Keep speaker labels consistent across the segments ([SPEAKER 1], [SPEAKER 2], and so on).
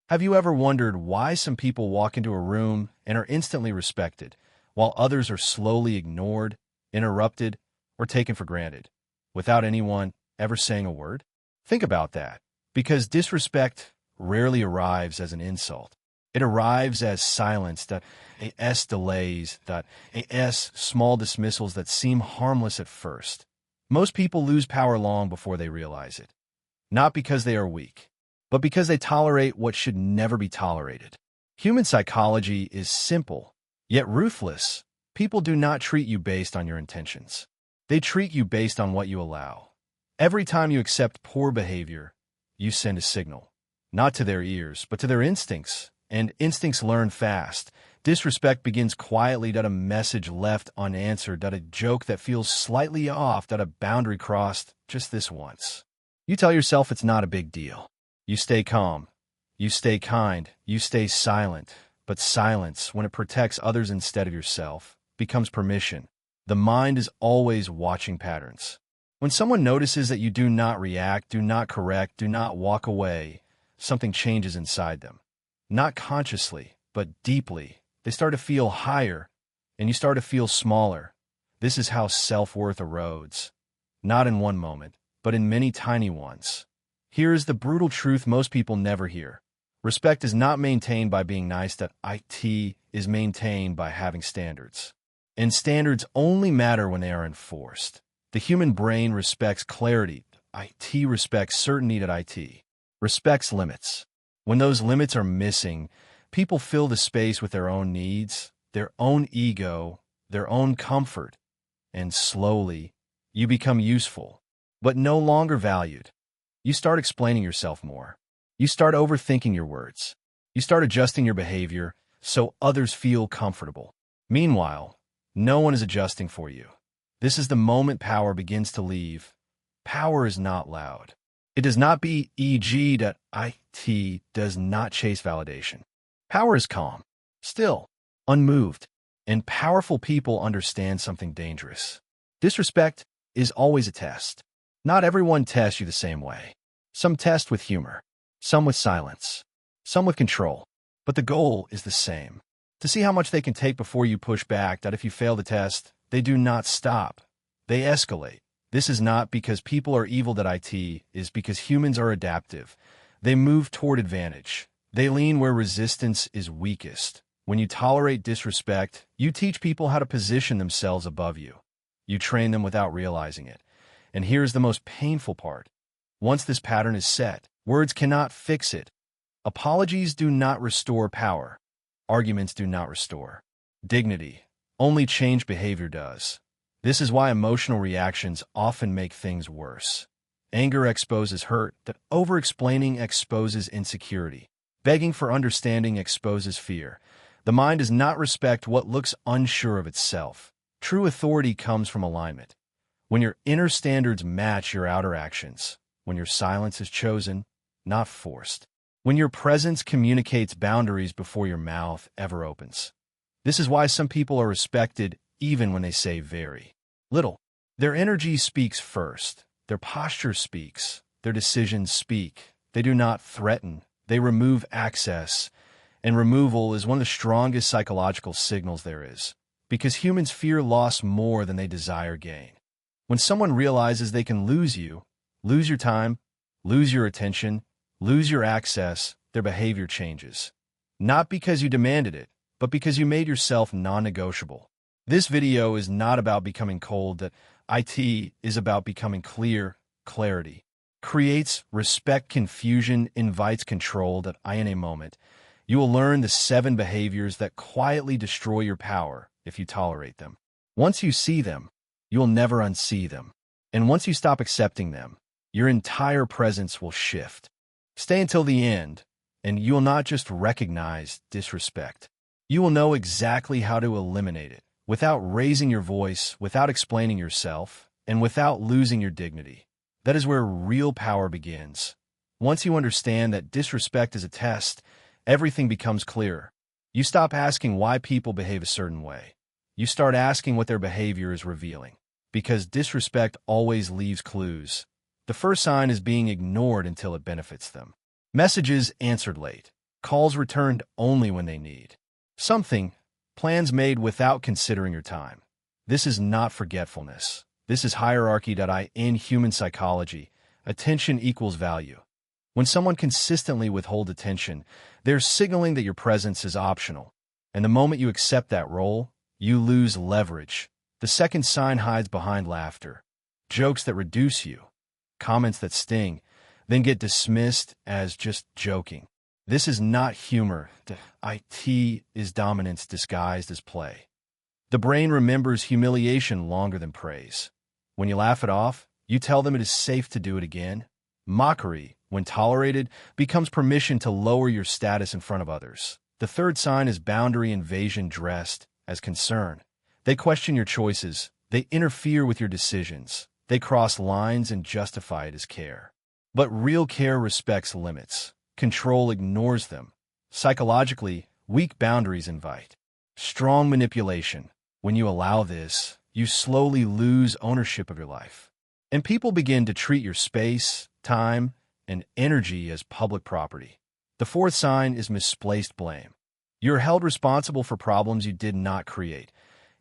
[SPEAKER 1] Have you ever wondered why some people walk into a room and are instantly respected, while others are slowly ignored, interrupted, or taken for granted, without anyone ever saying a word? Think about that, because disrespect rarely arrives as an insult. It arrives as silence, as delays, as small dismissals that seem harmless at first. Most people lose power long before they realize it, not because they are weak, but because they tolerate what should never be tolerated. Human psychology is simple, yet ruthless. People do not treat you based on your intentions. They treat you based on what you allow. Every time you accept poor behavior, you send a signal, not to their ears, but to their instincts. And instincts learn fast. Disrespect begins quietly, a message left unanswered, a joke that feels slightly off, a boundary crossed just this once. You tell yourself it's not a big deal. You stay calm. You stay kind. You stay silent. But silence, when it protects others instead of yourself, becomes permission. The mind is always watching patterns. When someone notices that you do not react, do not correct, do not walk away, something changes inside them. Not consciously, but deeply. They start to feel higher, and you start to feel smaller. This is how self-worth erodes. Not in one moment, but in many tiny ones. Here is the brutal truth most people never hear. Respect is not maintained by being nice, it is maintained by having standards. And standards only matter when they are enforced. The human brain respects clarity, it respects certainty, it respects limits. When those limits are missing, people fill the space with their own needs, their own ego, their own comfort, and slowly, you become useful, but no longer valued. You start explaining yourself more. You start overthinking your words. You start adjusting your behavior so others feel comfortable. Meanwhile, no one is adjusting for you. This is the moment power begins to leave. Power is not loud. It does not be e.g. that it does not chase validation. Power is calm, still, unmoved, and powerful people understand something dangerous. Disrespect is always a test. Not everyone tests you the same way. Some test with humor, some with silence, some with control, but the goal is the same. To see how much they can take before you push back, that if you fail the test, they do not stop. They escalate. This is not because people are evil, it is because humans are adaptive. They move toward advantage. They lean where resistance is weakest. When you tolerate disrespect, you teach people how to position themselves above you. You train them without realizing it. And here's the most painful part. Once this pattern is set, words cannot fix it. Apologies do not restore power. Arguments do not restore dignity. Only change behavior does. This is why emotional reactions often make things worse. Anger exposes hurt, that over-explaining exposes insecurity. Begging for understanding exposes fear. The mind does not respect what looks unsure of itself. True authority comes from alignment. When your inner standards match your outer actions. When your silence is chosen, not forced. When your presence communicates boundaries before your mouth ever opens. This is why some people are respected even when they say very little. Their energy speaks first. Their posture speaks. Their decisions speak. They do not threaten. They remove access. And removal is one of the strongest psychological signals there is, because humans fear loss more than they desire gain. When someone realizes they can lose you, lose your time, lose your attention, lose your access, their behavior changes. Not because you demanded it, but because you made yourself non-negotiable. This video is not about becoming cold, that it is about becoming clear. Clarity creates respect, confusion invites control, that in a moment. You will learn the 7 behaviors that quietly destroy your power if you tolerate them. Once you see them, you will never unsee them. And once you stop accepting them, your entire presence will shift. Stay until the end, and you will not just recognize disrespect. You will know exactly how to eliminate it, without raising your voice, without explaining yourself, and without losing your dignity. That is where real power begins. Once you understand that disrespect is a test, everything becomes clearer. You stop asking why people behave a certain way. You start asking what their behavior is revealing. Because disrespect always leaves clues. The first sign is being ignored until it benefits them. Messages answered late. calls returned only when they need. Something, plans made without considering your time. This is not forgetfulness. This is hierarchy. In human psychology, attention equals value. When someone consistently withholds attention, they're signaling that your presence is optional. And the moment you accept that role, you lose leverage. The second sign hides behind laughter. Jokes that reduce you, comments that sting, then get dismissed as just joking. This is not humor. It is dominance disguised as play. The brain remembers humiliation longer than praise. When you laugh it off, you tell them it is safe to do it again. Mockery, when tolerated, becomes permission to lower your status in front of others. The third sign is boundary invasion dressed as concern. They question your choices. They interfere with your decisions. They cross lines and justify it as care. But real care respects limits. Control ignores them. Psychologically, weak boundaries invite strong manipulation. When you allow this, you slowly lose ownership of your life. And people begin to treat your space, time, and energy as public property. The fourth sign is misplaced blame. You're held responsible for problems you did not create.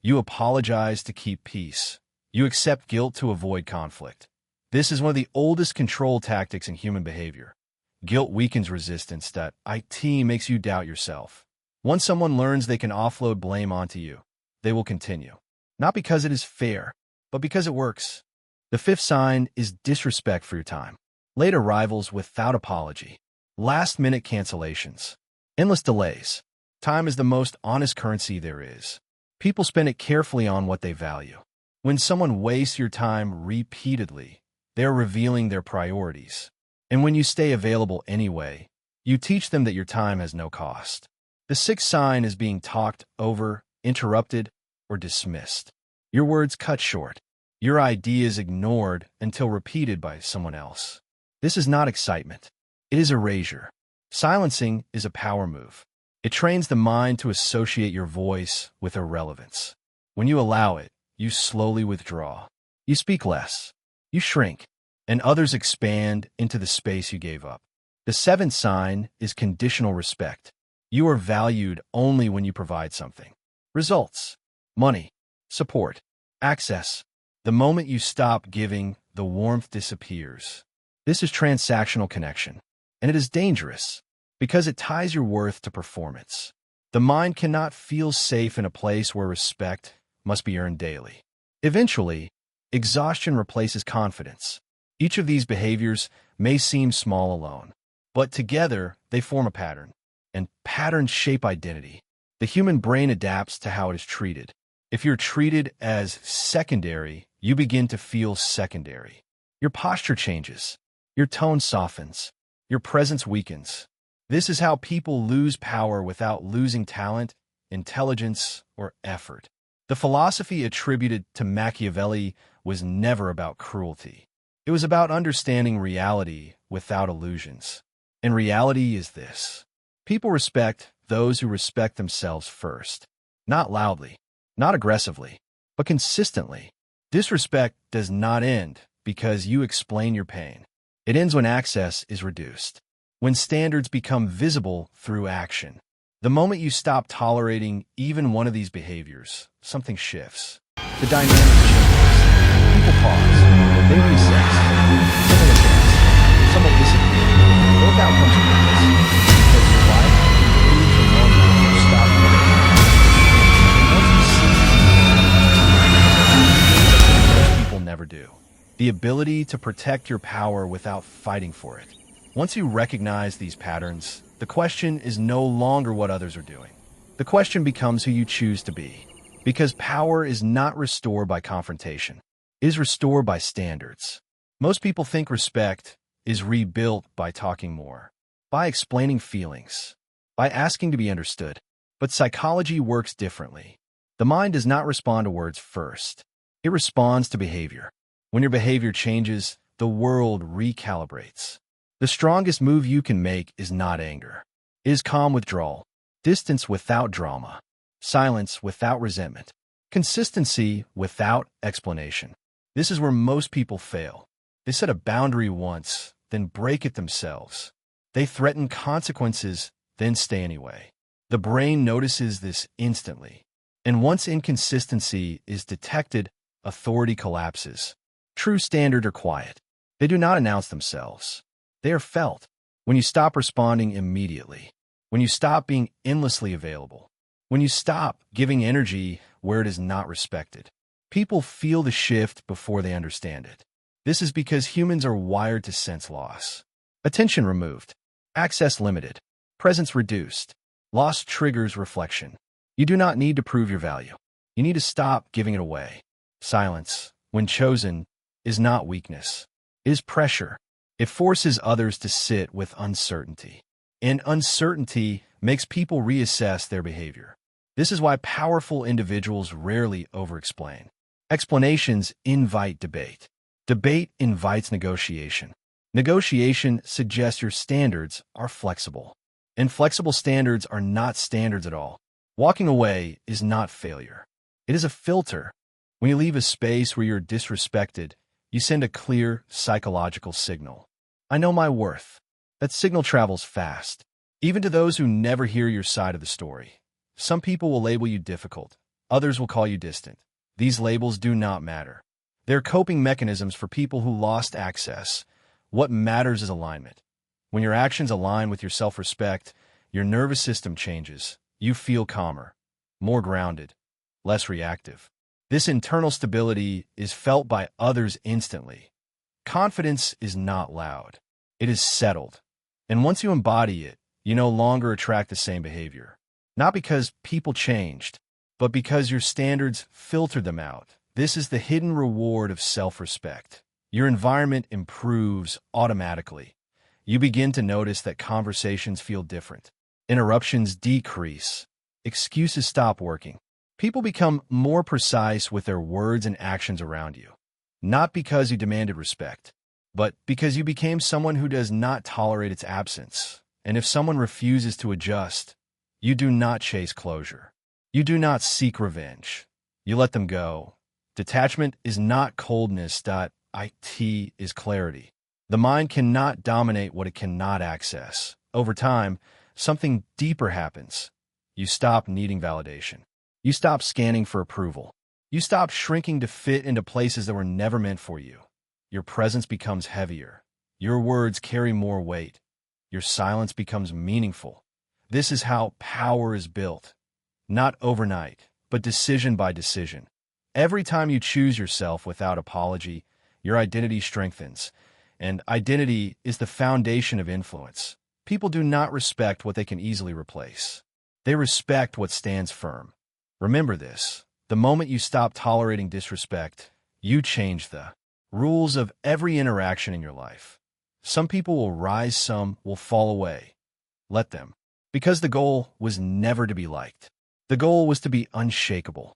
[SPEAKER 1] You apologize to keep peace. You accept guilt to avoid conflict. This is one of the oldest control tactics in human behavior. Guilt weakens resistance. It makes you doubt yourself. Once someone learns they can offload blame onto you, they will continue. Not because it is fair, but because it works. The fifth sign is disrespect for your time. Late arrivals without apology. Last-minute cancellations. Endless delays. Time is the most honest currency there is. People spend it carefully on what they value. When someone wastes your time repeatedly, they're revealing their priorities. And when you stay available anyway, you teach them that your time has no cost. The sixth sign is being talked over, interrupted, or dismissed. Your words cut short. Your ideas ignored until repeated by someone else. This is not excitement. It is erasure. Silencing is a power move. It trains the mind to associate your voice with irrelevance. When you allow it, you slowly withdraw. You speak less. You shrink. And others expand into the space you gave up. The seventh sign is conditional respect. You are valued only when you provide something. Results, money, support, access. The moment you stop giving, the warmth disappears. This is transactional connection, and it is dangerous because it ties your worth to performance. The mind cannot feel safe in a place where respect must be earned daily. Eventually, exhaustion replaces confidence. Each of these behaviors may seem small alone, but together they form a pattern, and patterns shape identity. The human brain adapts to how it is treated. If you're treated as secondary, you begin to feel secondary. Your posture changes. Your tone softens. Your presence weakens. This is how people lose power without losing talent, intelligence, or effort. The philosophy attributed to Machiavelli was never about cruelty. It was about understanding reality without illusions. And reality is this. People respect those who respect themselves first. Not loudly, not aggressively, but consistently. Disrespect does not end because you explain your pain. It ends when access is reduced, when standards become visible through action. The moment you stop tolerating even one of these behaviors, something shifts. The dynamic changes. People pause. They reassess. Some will advance. Some will disappear. Both outcomes are witnessed. Because your life moves the moment you stop living. Once you see most people never do. The ability to protect your power without fighting for it. Once you recognize these patterns, the question is no longer what others are doing. The question becomes who you choose to be. Because power is not restored by confrontation. It is restored by standards. Most people think respect is rebuilt by talking more, by explaining feelings, by asking to be understood. But psychology works differently. The mind does not respond to words first. It responds to behavior. When your behavior changes, the world recalibrates. The strongest move you can make is not anger. It is calm withdrawal, distance without drama, silence without resentment, consistency without explanation. This is where most people fail. They set a boundary once, then break it themselves. They threaten consequences, then stay anyway. The brain notices this instantly. And once inconsistency is detected, authority collapses. True standards are quiet. They do not announce themselves. They are felt. When you stop responding immediately, when you stop being endlessly available, when you stop giving energy where it is not respected, people feel the shift before they understand it. This is because humans are wired to sense loss. Attention removed, access limited, presence reduced. Loss triggers reflection. You do not need to prove your value. You need to stop giving it away. Silence, when chosen, is not weakness. It is pressure. It forces others to sit with uncertainty. And uncertainty makes people reassess their behavior. This is why powerful individuals rarely over-explain. Explanations invite debate. Debate invites negotiation. Negotiation suggests your standards are flexible. And flexible standards are not standards at all. Walking away is not failure. It is a filter. When you leave a space where you're disrespected, you send a clear psychological signal. I know my worth. That signal travels fast, even to those who never hear your side of the story. Some people will label you difficult. Others will call you distant. These labels do not matter. They're coping mechanisms for people who lost access. What matters is alignment. When your actions align with your self-respect, your nervous system changes. You feel calmer, more grounded, less reactive. This internal stability is felt by others instantly. Confidence is not loud. It is settled. And once you embody it, you no longer attract the same behavior. Not because people changed, but because your standards filtered them out. This is the hidden reward of self-respect. Your environment improves automatically. You begin to notice that conversations feel different. Interruptions decrease. Excuses stop working. People become more precise with their words and actions around you. Not because you demanded respect, but because you became someone who does not tolerate its absence. And if someone refuses to adjust, you do not chase closure. You do not seek revenge. You let them go. Detachment is not coldness. It is clarity. The mind cannot dominate what it cannot access. Over time, something deeper happens. You stop needing validation. You stop scanning for approval. You stop shrinking to fit into places that were never meant for you. Your presence becomes heavier. Your words carry more weight. Your silence becomes meaningful. This is how power is built. Not overnight, but decision by decision. Every time you choose yourself without apology, your identity strengthens. And identity is the foundation of influence. People do not respect what they can easily replace. They respect what stands firm. Remember this. The moment you stop tolerating disrespect, you change the rules of every interaction in your life. Some people will rise, some will fall away. Let them. Because the goal was never to be liked. The goal was to be unshakable.